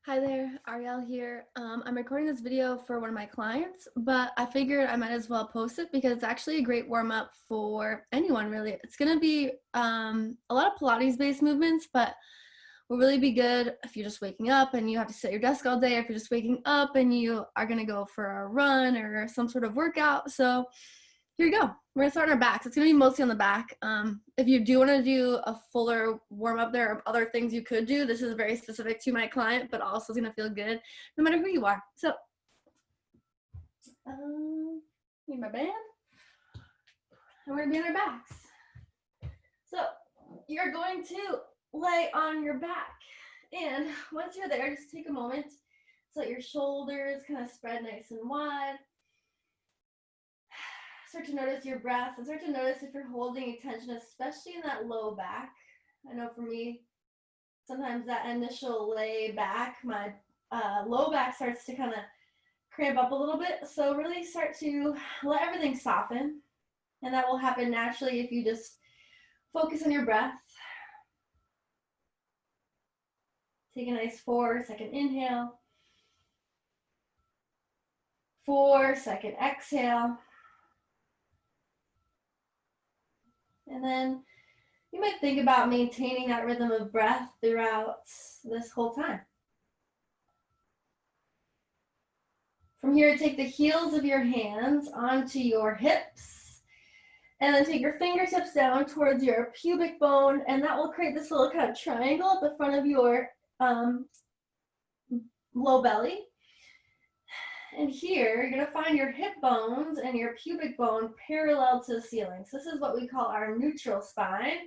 Hi there, Ariel here. I'm recording this video for one of my clients, but I figured I might as well post it because it's actually a great warm-up for anyone, really. It's going to be a lot of Pilates-based movements, but will really be good if you're just waking up and you have to sit at your desk all day, if you're just waking up and you are going to go for a run or some sort of workout. So here you go. We're gonna start on our backs. It's gonna be mostly on the back. If you do want to do a fuller warm up, there are other things you could do. This is very specific to my client, but also is gonna feel good no matter who you are. So, need my band. And we're gonna be on our backs. So you're going to lay on your back, and once you're there, just take a moment so that your shoulders kind of spread nice and wide. Start to notice your breath and start to notice if you're holding a tension, especially in that low back. I know for me, sometimes that initial lay back, my low back starts to kind of cramp up a little bit. So really start to let everything soften. And that will happen naturally if you just focus on your breath. Take a nice 4-second inhale. 4-second exhale. And then you might think about maintaining that rhythm of breath throughout this whole time. From here, take the heels of your hands onto your hips, and then take your fingertips down towards your pubic bone, and that will create this little kind of triangle at the front of your low belly. And here, you're gonna find your hip bones and your pubic bone parallel to the ceiling. So this is what we call our neutral spine.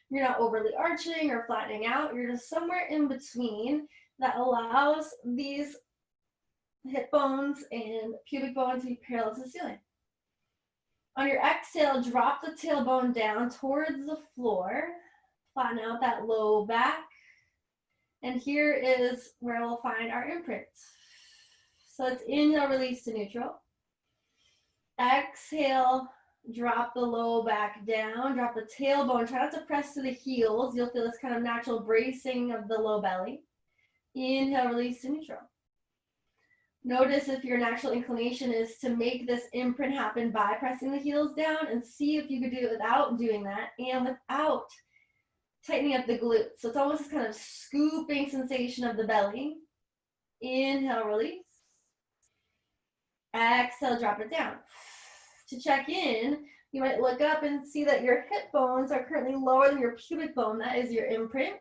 You're not overly arching or flattening out. You're just somewhere in between that allows these hip bones and pubic bone to be parallel to the ceiling. On your exhale, drop the tailbone down towards the floor. Flatten out that low back. And here is where we'll find our imprint. So it's inhale, release to neutral. Exhale, drop the low back down, drop the tailbone. Try not to press to the heels. You'll feel this kind of natural bracing of the low belly. Inhale, release to neutral. Notice if your natural inclination is to make this imprint happen by pressing the heels down, and see if you could do it without doing that and without tightening up the glutes. So it's almost this kind of scooping sensation of the belly. Inhale, release. Exhale, drop it down. To check in, you might look up and see that your hip bones are currently lower than your pubic bone. That is your imprint.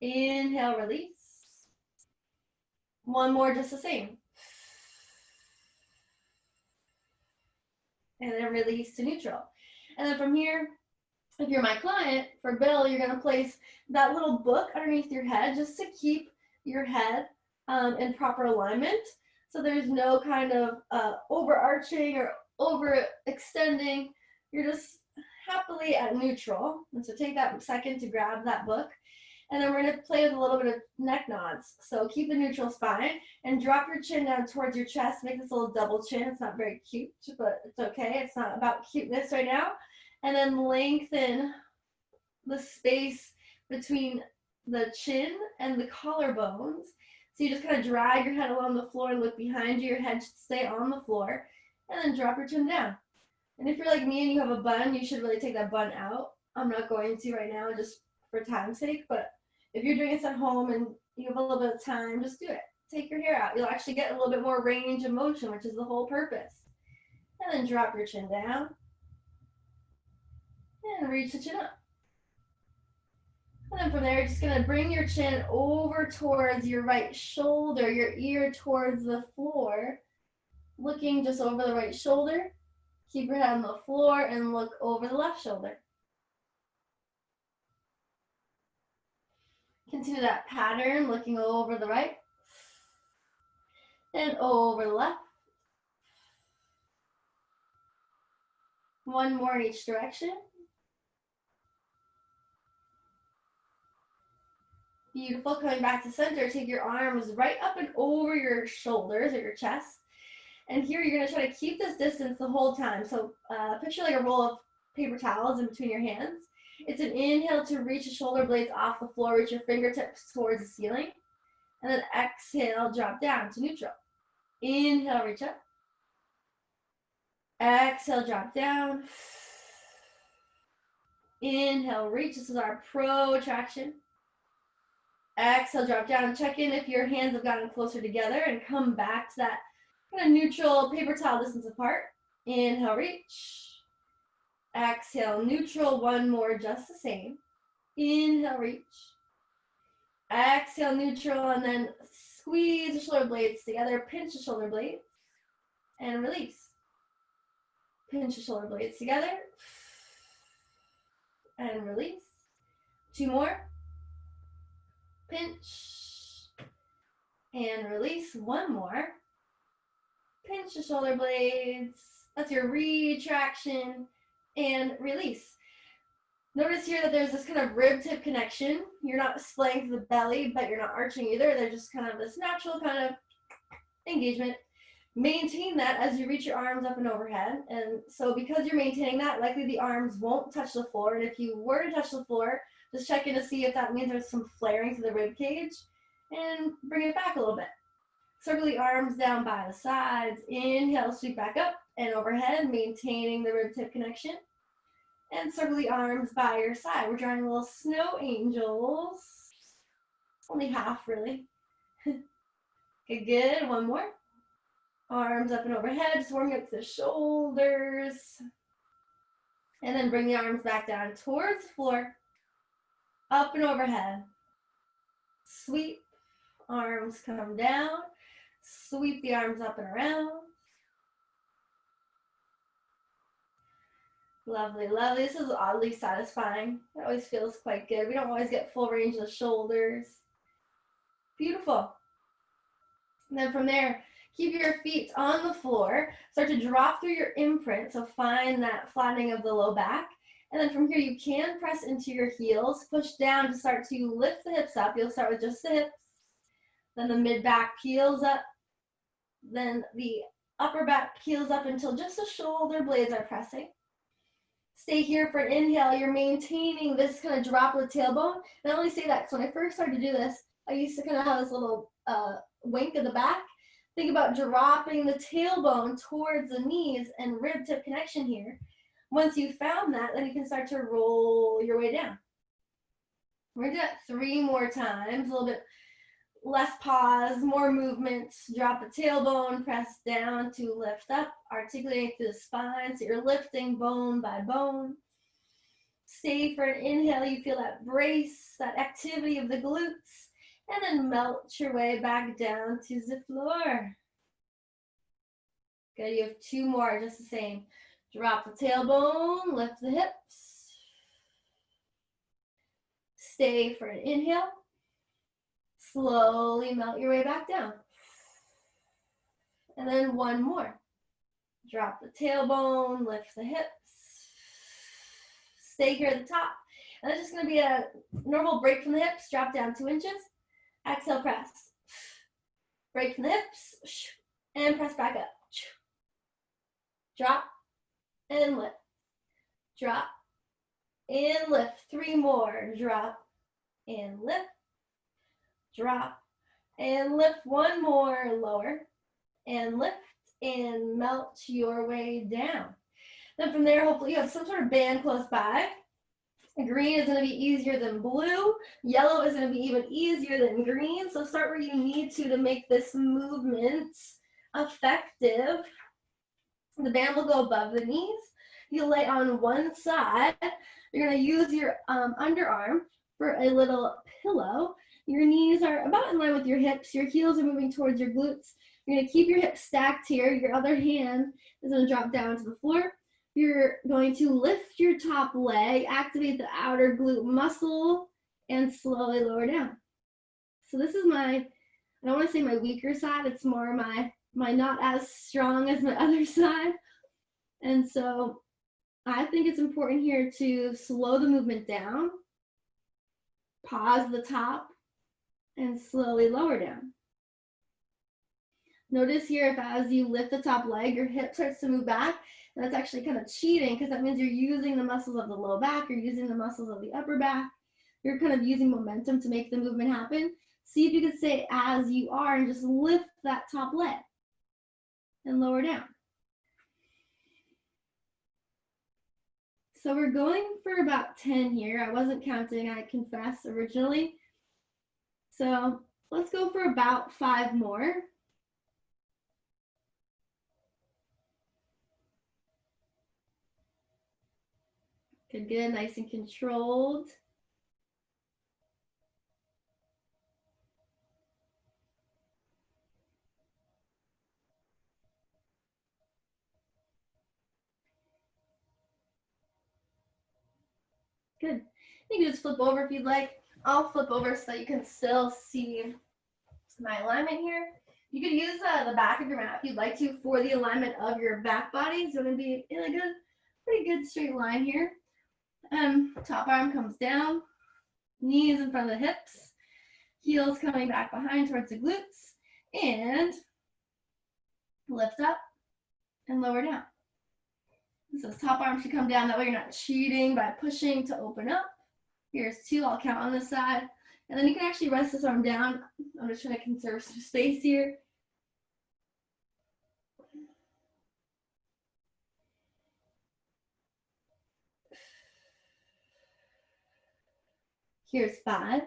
Inhale, release. One more, just the same. And then release to neutral. And then from here, if you're my client, for Bill, you're gonna place that little book underneath your head just to keep your head in proper alignment. So there's no kind of overarching or overextending. You're just happily at neutral. And so take that second to grab that book. And then we're gonna play with a little bit of neck nods. So keep the neutral spine and drop your chin down towards your chest. Make this a little double chin. It's not very cute, but it's okay. It's not about cuteness right now. And then lengthen the space between the chin and the collarbones. So you just kind of drag your head along the floor and look behind you. Your head should stay on the floor. And then drop your chin down. And if you're like me and you have a bun, you should really take that bun out. I'm not going to right now just for time's sake. But if you're doing this at home and you have a little bit of time, just do it. Take your hair out. You'll actually get a little bit more range of motion, which is the whole purpose. And then drop your chin down. And reach the chin up. And then from there, you're just gonna bring your chin over towards your right shoulder, your ear towards the floor, looking just over the right shoulder. Keep your head on the floor and look over the left shoulder. Continue that pattern, looking over the right and over the left. One more in each direction. Beautiful. Coming back to center, take your arms right up and over your shoulders or your chest. And here you're going to try to keep this distance the whole time. So picture like a roll of paper towels in between your hands. It's an inhale to reach the shoulder blades off the floor, reach your fingertips towards the ceiling. And then exhale, drop down to neutral. Inhale, reach up. Exhale, drop down. Inhale, reach. This is our protraction. Exhale, drop down and check in if your hands have gotten closer together and come back to that kind of neutral paper towel distance apart. Inhale, reach. Exhale, neutral. One more, just the same. Inhale, reach. Exhale, neutral, and then squeeze the shoulder blades together. Pinch the shoulder blades and release. Pinch the shoulder blades together and release. Two more. Pinch and release. One more. Pinch the shoulder blades. That's your retraction and release. Notice here that there's this kind of rib tip connection. You're not splaying to the belly, but you're not arching either. There's just kind of this natural kind of engagement. Maintain that as you reach your arms up and overhead. And so because you're maintaining that, likely the arms won't touch the floor. And if you were to touch the floor, just check in to see if that means there's some flaring to the rib cage and bring it back a little bit. Circle the arms down by the sides. Inhale, sweep back up and overhead, maintaining the rib tip connection. And circle the arms by your side. We're drawing little snow angels. Only half, really. Okay, good. One more. Arms up and overhead, just warming up to the shoulders. And then bring the arms back down towards the floor. Up and overhead. Sweep. Arms come down. Sweep the arms up and around. Lovely, lovely. This is oddly satisfying. It always feels quite good. We don't always get full range of the shoulders. Beautiful. And then from there, keep your feet on the floor. Start to drop through your imprint. So find that flattening of the low back. And then from here, you can press into your heels. Push down to start to lift the hips up. You'll start with just the hips. Then the mid back peels up. Then the upper back peels up until just the shoulder blades are pressing. Stay here for an inhale. You're maintaining this kind of drop of the tailbone. And I only say that because when I first started to do this, I used to kind of have this little wink in the back. Think about dropping the tailbone towards the knees and rib tip connection here. Once you found that, then you can start to roll your way down. We're gonna do that 3 more times, a little bit less pause, more movement. Drop the tailbone, press down to lift up, articulating through the spine. So you're lifting bone by bone. Stay for an inhale. You feel that brace, that activity of the glutes, and then melt your way back down to the floor. Good, you have 2 more, just the same. Drop the tailbone, lift the hips. Stay for an inhale. Slowly melt your way back down. And then 1 more. Drop the tailbone, lift the hips. Stay here at the top. And it's just going to be a normal break from the hips. Drop down 2 inches. Exhale, press. Break from the hips. And press back up. Drop and lift. Drop and lift. 3 more. Drop and lift. Drop and lift. 1 more. Lower and lift and melt your way down. Then from there, hopefully you have some sort of band close by. Green is going to be easier than blue. Yellow is going to be even easier than green. So start where you need to make this movement effective. The band will go above the knees. You lay on one side. You're going to use your underarm for a little pillow. Your knees are about in line with your hips. Your heels are moving towards your glutes. You're going to keep your hips stacked here. Your other hand is going to drop down to the floor. You're going to lift your top leg, activate the outer glute muscle, and slowly lower down. So this is my, I don't want to say my weaker side, it's more my not as strong as my other side. And so I think it's important here to slow the movement down, pause the top, and slowly lower down. Notice here if as you lift the top leg, your hip starts to move back. And that's actually kind of cheating because that means you're using the muscles of the low back, you're using the muscles of the upper back. You're kind of using momentum to make the movement happen. See if you can stay as you are and just lift that top leg and lower down. So we're going for about 10 here. I wasn't counting, I confess, originally. So let's go for about 5 more. Good, good, nice and controlled. Good. You can just flip over if you'd like. I'll flip over so that you can still see my alignment here. You could use the back of your mat if you'd like to for the alignment of your back body. So it's going to be in a good, pretty good straight line here. Top arm comes down, knees in front of the hips, heels coming back behind towards the glutes, and lift up and lower down. So this top arm should come down. That way you're not cheating by pushing to open up. Here's 2. I'll count on this side. And then you can actually rest this arm down. I'm just trying to conserve some space here. Here's 5.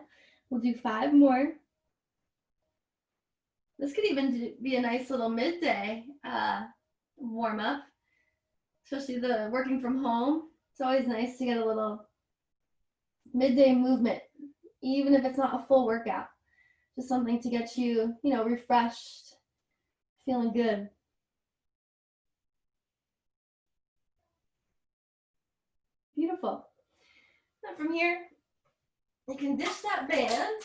We'll do 5 more. This could even be a nice little midday warm up, especially the working from home. It's always nice to get a little midday movement, even if it's not a full workout. Just something to get you, refreshed, feeling good. Beautiful. Now from here, you can ditch that band.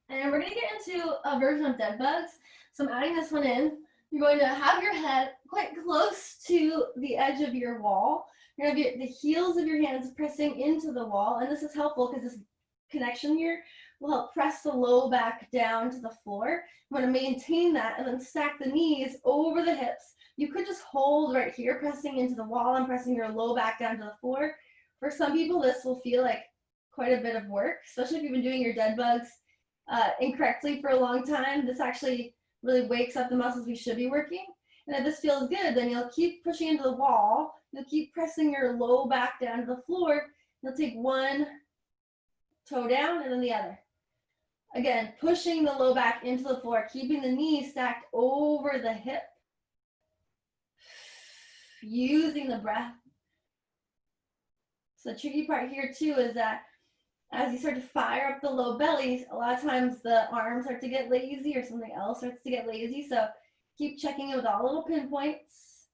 And we're going to get into a version of dead bugs. So I'm adding this one in. You're going to have your head quite close to the edge of your wall. You're going to have the heels of your hands pressing into the wall. And this is helpful because this connection here will help press the low back down to the floor. You want to maintain that and then stack the knees over the hips. You could just hold right here, pressing into the wall and pressing your low back down to the floor. For some people, this will feel like quite a bit of work, especially if you've been doing your dead bugs incorrectly for a long time. This actually really wakes up the muscles we should be working. And if this feels good, then you'll keep pushing into the wall. You'll keep pressing your low back down to the floor. You'll take one toe down and then the other. Again, pushing the low back into the floor, keeping the knees stacked over the hip. Using the breath. So the tricky part here too is that as you start to fire up the low belly, a lot of times the arms start to get lazy or something else starts to get lazy. So keep checking it with all little pinpoints.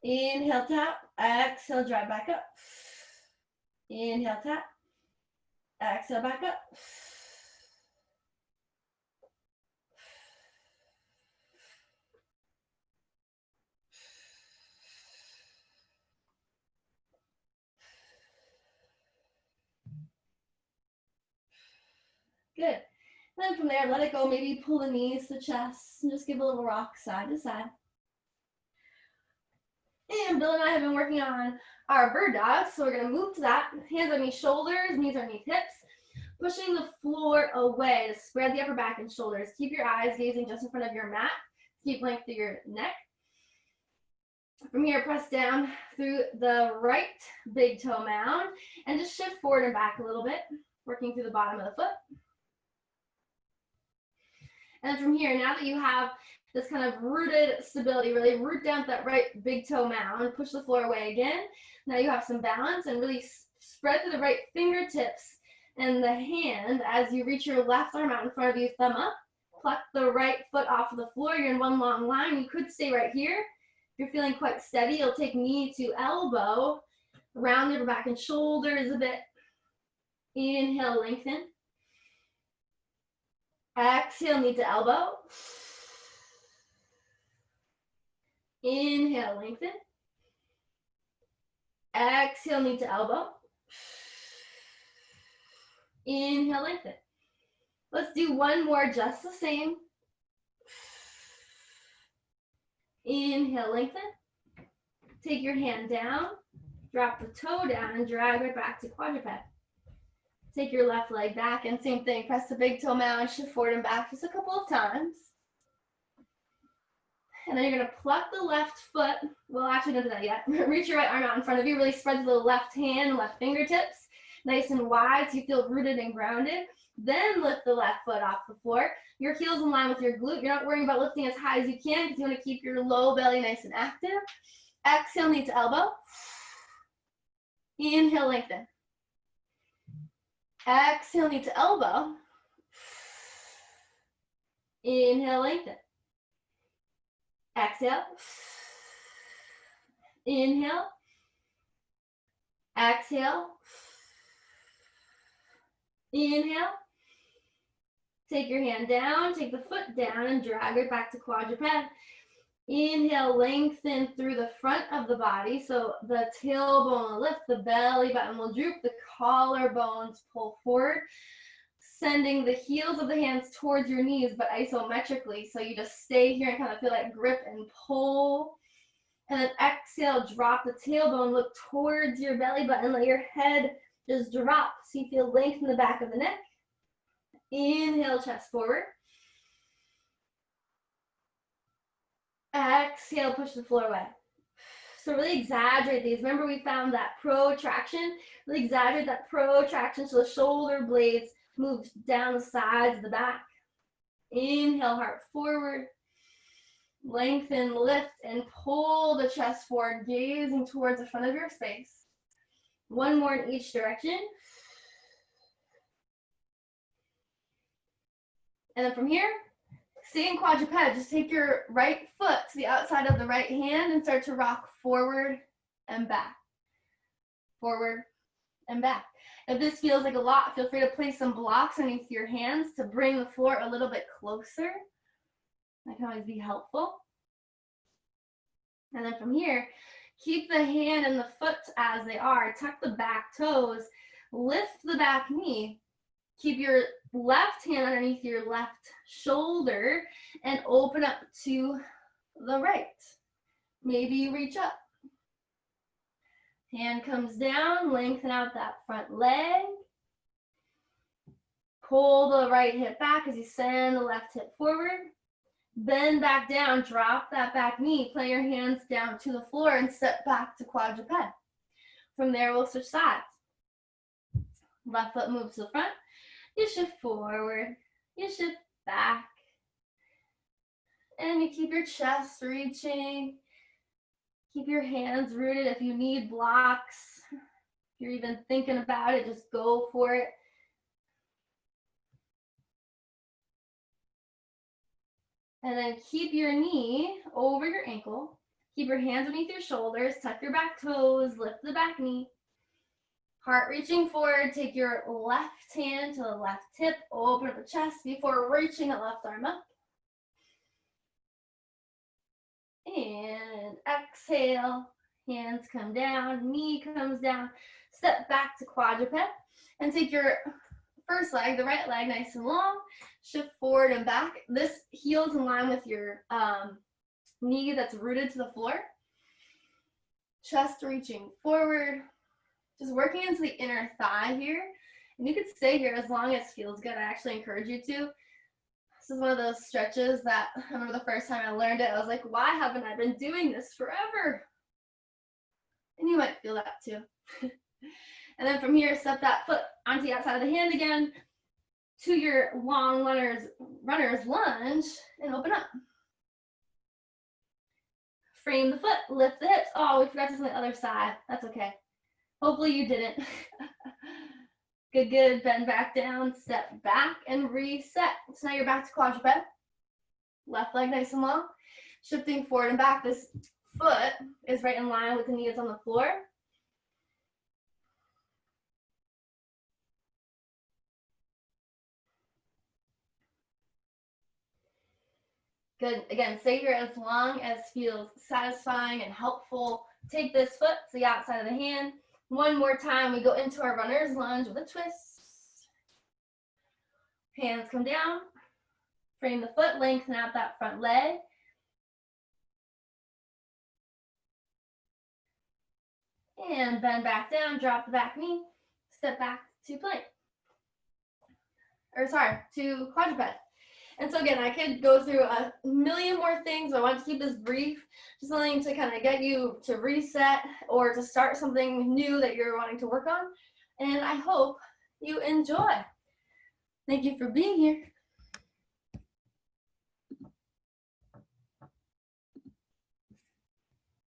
Inhale, tap. Exhale, drive back up. Inhale, tap. Exhale, back up. Good. And then from there, let it go. Maybe pull the knees to the chest and just give a little rock side to side. And Bill and I have been working on our bird dog, so we're going to move to that. Hands underneath shoulders, knees underneath hips. Pushing the floor away to spread the upper back and shoulders. Keep your eyes gazing just in front of your mat. Keep length through your neck. From here, press down through the right big toe mound and just shift forward and back a little bit, working through the bottom of the foot. And from here, now that you have this kind of rooted stability, really root down that right big toe mound, push the floor away again. Now you have some balance and really spread to the right fingertips and the hand as you reach your left arm out in front of you, thumb up. Pluck the right foot off of the floor. You're in one long line. You could stay right here. If you're feeling quite steady, you'll take knee to elbow, round your back and shoulders a bit. Inhale, lengthen. Exhale, knee to elbow. Inhale, lengthen. Exhale, knee to elbow. Inhale, lengthen. Let's do one more just the same. Inhale, lengthen. Take your hand down, drop the toe down, and drag it back to quadruped. Take your left leg back, and same thing, press the big toe mound, shift forward and back just a couple of times. And then you're gonna pluck the left foot. Well, actually don't do that yet. Reach your right arm out in front of you, really spread the left hand, left fingertips, nice and wide so you feel rooted and grounded. Then lift the left foot off the floor. Your heel's in line with your glute. You're not worrying about lifting as high as you can because you wanna keep your low belly nice and active. Exhale, knee to elbow. Inhale, lengthen. Exhale, knee to elbow. Inhale, lengthen. Exhale. Inhale. Exhale. Inhale. Take your hand down, take the foot down, and drag it back to quadruped. Inhale, lengthen through the front of the body. So the tailbone will lift, the belly button will droop, the collarbones pull forward, sending the heels of the hands towards your knees, but isometrically. So you just stay here and kind of feel that grip and pull. And then exhale, drop the tailbone, look towards your belly button, let your head just drop so you feel length in the back of the neck. Inhale, chest forward. Exhale, push the floor away. So really exaggerate these. Remember we found that protraction. Really exaggerate that protraction so the shoulder blades move down the sides of the back. Inhale, heart forward. Lengthen, lift, and pull the chest forward, gazing towards the front of your space. One more in each direction. And then from here, stay in quadruped. Just take your right foot to the outside of the right hand and start to rock forward and back. Forward and back. If this feels like a lot, feel free to place some blocks underneath your hands to bring the floor a little bit closer. That can always be helpful. And then from here, keep the hand and the foot as they are. Tuck the back toes. Lift the back knee. Keep your left hand underneath your left shoulder and open up to the right. Maybe you reach up. Hand comes down, lengthen out that front leg. Pull the right hip back as you send the left hip forward. Bend back down, drop that back knee, play your hands down to the floor and step back to quadruped. From there, we'll switch sides. Left foot moves to the front. You shift forward, you shift back, and you keep your chest reaching. Keep your hands rooted. If you need blocks, if you're even thinking about it, just go for it. And then keep your knee over your ankle. Keep your hands underneath your shoulders, tuck your back toes, lift the back knee. Heart reaching forward, take your left hand to the left hip, open up the chest before reaching the left arm up. And exhale, hands come down, knee comes down, step back to quadruped, and take your first leg, the right leg, nice and long, shift forward and back. This heel's in line with your knee that's rooted to the floor. Chest reaching forward. Just working into the inner thigh here. And you could stay here as long as feels good. I actually encourage you to. This is one of those stretches that I remember the first time I learned it, I was like, why haven't I been doing this forever? And you might feel that too. And then from here, step that foot onto the outside of the hand again to your long runner's lunge and open up. Frame the foot, lift the hips. Oh, we forgot to do the other side. That's okay. Hopefully you didn't. Good, good. Bend back down, step back, and reset. So now you're back to quadruped. Left leg nice and long. Shifting forward and back. This foot is right in line with the knee that's on the floor. Good. Again, stay here as long as feels satisfying and helpful. Take this foot to the outside of the hand. One more time, we go into our runner's lunge with a twist. Hands come down. Frame the foot, lengthen out that front leg. And bend back down, drop the back knee, step back to plank. Or sorry, to quadruped. And so again, I could go through a million more things, but I want to keep this brief, just something to kind of get you to reset or to start something new that you're wanting to work on. And I hope you enjoy. Thank you for being here.